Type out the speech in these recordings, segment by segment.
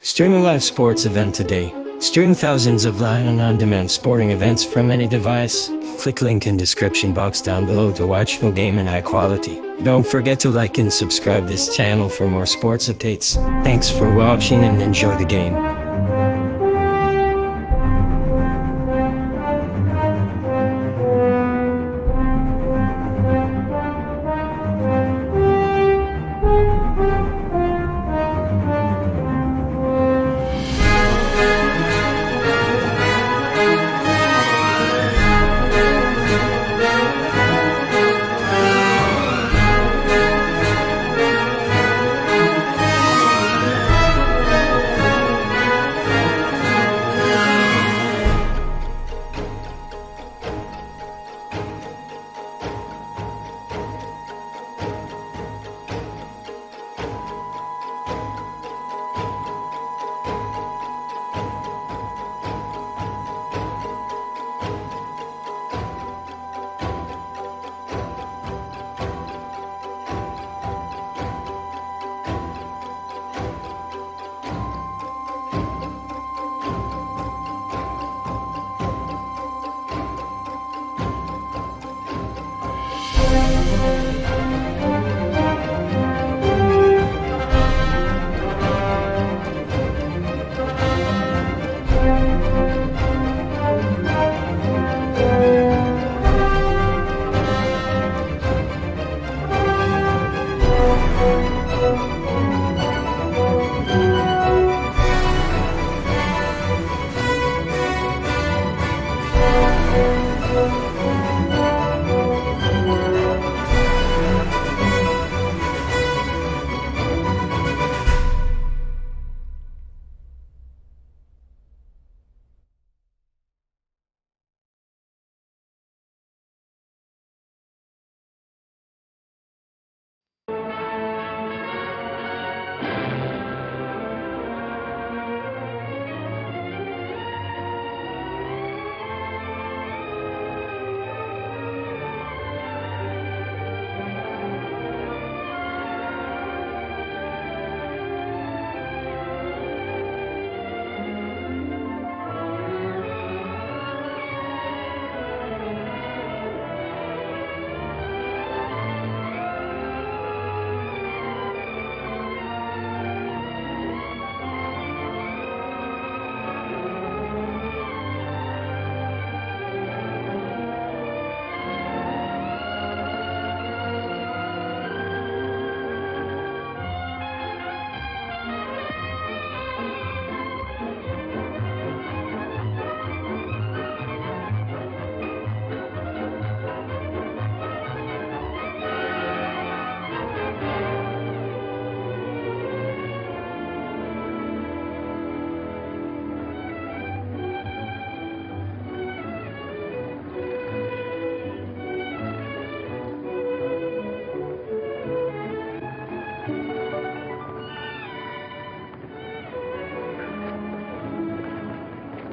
Stream a live sports event today. Stream thousands of live and on-demand sporting events from any device. Click link in description box down below to watch full game in high quality. Don't forget to like and subscribe this channel for more sports updates. Thanks for watching and enjoy the game.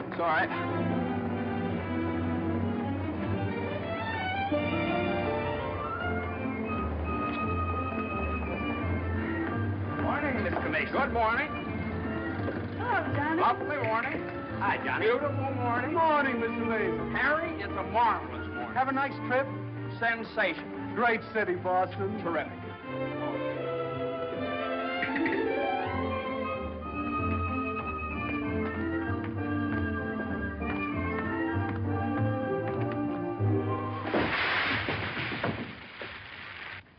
It's all right. Morning, Mr. Mason. Good morning. Hello, Johnny. Lovely morning. Hi, Johnny. Beautiful morning. Morning, Mr. Mason. Harry, it's a marvelous morning. Have a nice trip. Sensation. Great city, Boston. Terrific.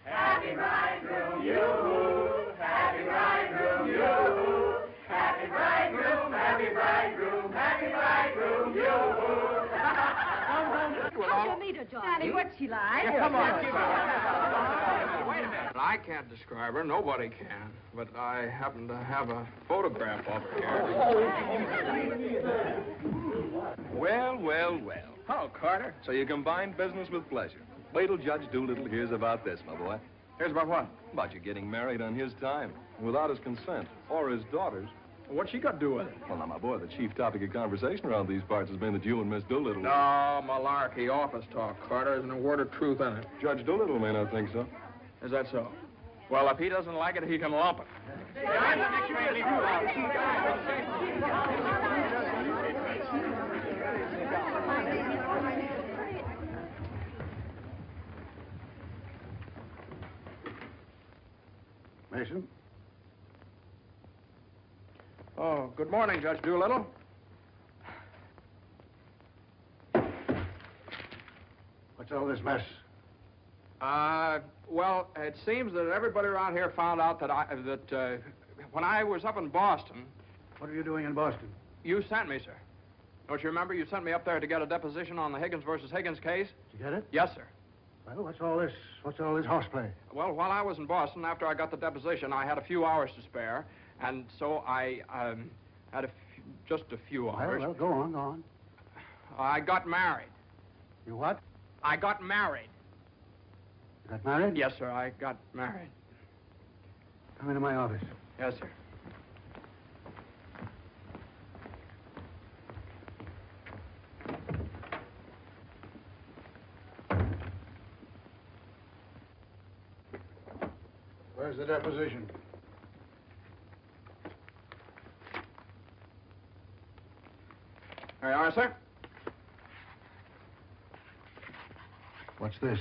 Happy bridegroom, you. Happy bridegroom, you. Happy bridegroom, happy bridegroom, happy bridegroom, you. How'd you meet her, Johnny? What's she like? Come on. Wait a minute. I can't describe her. Nobody can. But I happen to have a photograph of her here. Well, well, well. Hello, Carter. So you combine business with pleasure. Wait till Judge Doolittle hears about this, my boy. Here's about what? About you getting married on his time, without his consent, or his daughter's. What's she got to do with it? Well, now, my boy, the chief topic of conversation around these parts has been that you and Miss Doolittle... No, malarkey, office talk, Carter. Isn't a word of truth in it. Judge Doolittle may not think so. Is that so? Well, if he doesn't like it, he can lump it. Mason. Oh, good morning, Judge Doolittle. What's all this mess? Well, it seems that everybody around here found out that when I was up in Boston... What are you doing in Boston? You sent me, sir. Don't you remember? You sent me up there to get a deposition on the Higgins versus Higgins case? Did you get it? Yes, sir. Well, what's all this? What's all this horseplay? Well, while I was in Boston, after I got the deposition, I had a few hours to spare, and so I had just a few hours. Well, go on, go on. I got married. You what? I got married. You got married? Yes, sir, I got married. Come into my office. Yes, sir. Where's the deposition? There you are, sir. What's this?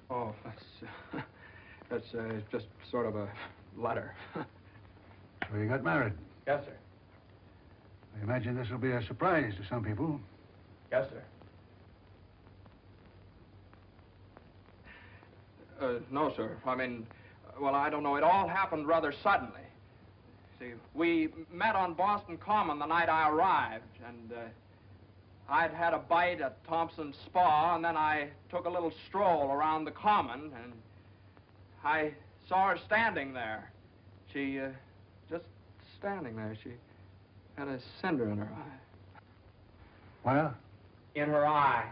Oh, that's just sort of a letter. So you got married. Yes, sir. I imagine this will be a surprise to some people. Yes, sir. No, sir. I mean, well, I don't know. It all happened rather suddenly. See, we met on Boston Common the night I arrived, and I'd had a bite at Thompson's Spa, and then I took a little stroll around the Common, and I saw her standing there. She, just standing there. She had a cinder in her eye. Well? In her eye.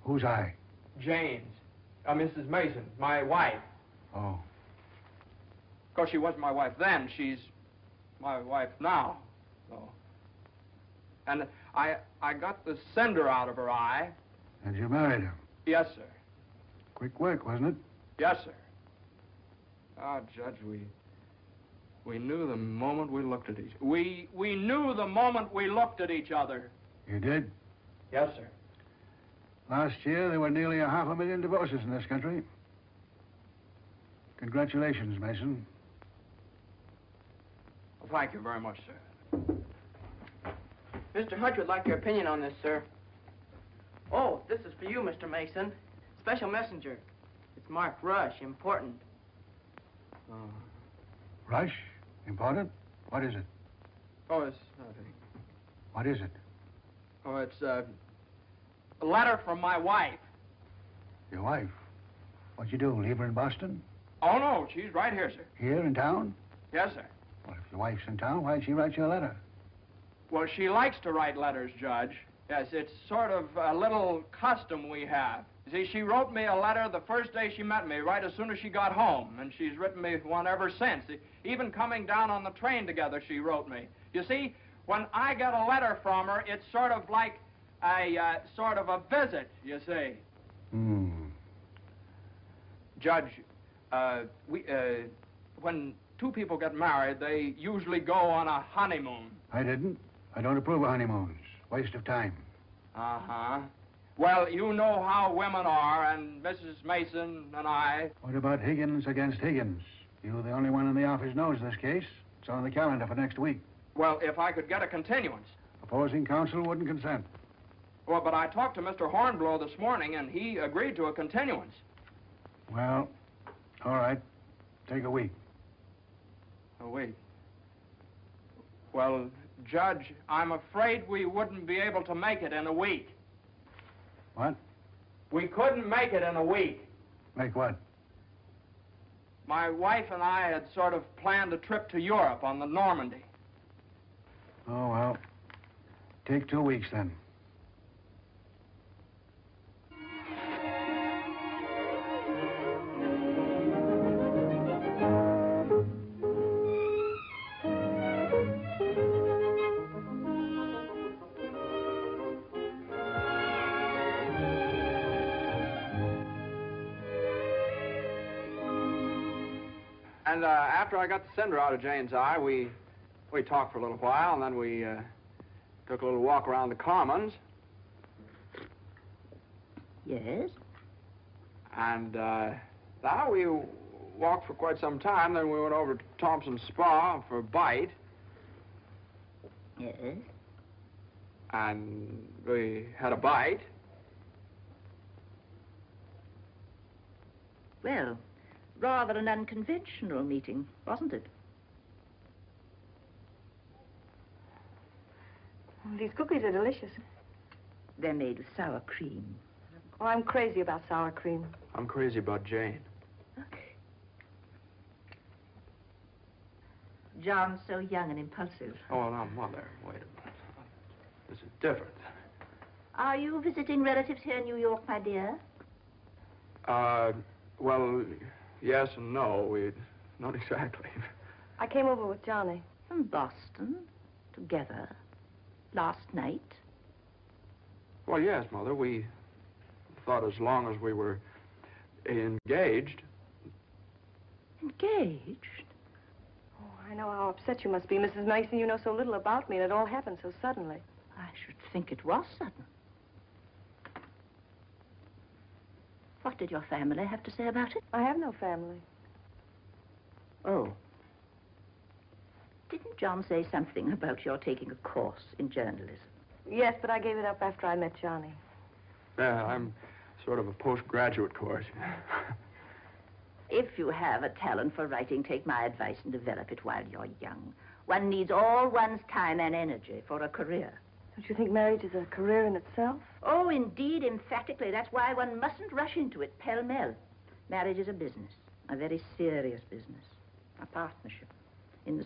Whose eye? Jane's. Mrs. Mason, my wife. Oh. Of course, she wasn't my wife then. She's my wife now. So. And I got the cinder out of her eye. And you married her? Yes, sir. Quick work, wasn't it? Yes, sir. Ah, Judge, we knew the moment we looked at each other. We knew the moment we looked at each other. You did? Yes, sir. Last year, there were nearly 500,000 divorces in this country. Congratulations, Mason. Well, thank you very much, sir. Mr. Hutch would like your opinion on this, sir. Oh, this is for you, Mr. Mason. Special messenger. It's marked Rush, important. Rush? Important? What is it? Oh, it's nothing. What is it? Oh, it's a letter from my wife. Your wife? What'd you do, leave her in Boston? Oh, no, she's right here, sir. Here in town? Yes, sir. Well, if your wife's in town, why'd she write you a letter? Well, she likes to write letters, Judge. Yes, it's sort of a little custom we have. You see, she wrote me a letter the first day she met me, right as soon as she got home, and she's written me one ever since. Even coming down on the train together, she wrote me. You see, when I get a letter from her, it's sort of like a sort of a visit, you see. Judge, when two people get married, they usually go on a honeymoon. I didn't. I don't approve of honeymoons. Waste of time. Uh-huh. Well, you know how women are, and Mrs. Mason and I... What about Higgins against Higgins? You're the only one in the office knows this case. It's on the calendar for next week. Well, if I could get a continuance. Opposing counsel wouldn't consent. Well, but I talked to Mr. Hornblow this morning, and he agreed to a continuance. Well, all right. Take a week. A week? Well, Judge, I'm afraid we wouldn't be able to make it in a week. What? We couldn't make it in a week. Make what? My wife and I had sort of planned a trip to Europe on the Normandy. Oh, well. Take 2 weeks, then. And after I got the cinder out of Jane's eye, we talked for a little while, and then we took a little walk around the Commons. Yes? And now we walked for quite some time. Then we went over to Thompson's Spa for a bite. Yes? And we had a bite. Well, rather an unconventional meeting, wasn't it? These cookies are delicious. They're made with sour cream. Oh, I'm crazy about sour cream. I'm crazy about Jane. Okay. John's so young and impulsive. Oh, now, Mother, wait a minute. This is different. Are you visiting relatives here in New York, my dear? Well, yes and no. Not exactly. I came over with Johnny. From Boston, together, last night. Well, yes, Mother. We thought as long as we were engaged. Engaged? Oh, I know how upset you must be, Mrs. Mason. You know so little about me, and it all happened so suddenly. I should think it was sudden. What did your family have to say about it? I have no family. Oh. Didn't John say something about your taking a course in journalism? Yes, but I gave it up after I met Johnny. Yeah, I'm sort of a postgraduate course. If you have a talent for writing, take my advice and develop it while you're young. One needs all one's time and energy for a career. Don't you think marriage is a career in itself? Oh, indeed, emphatically. That's why one mustn't rush into it pell-mell. Marriage is a business, a very serious business, a partnership in the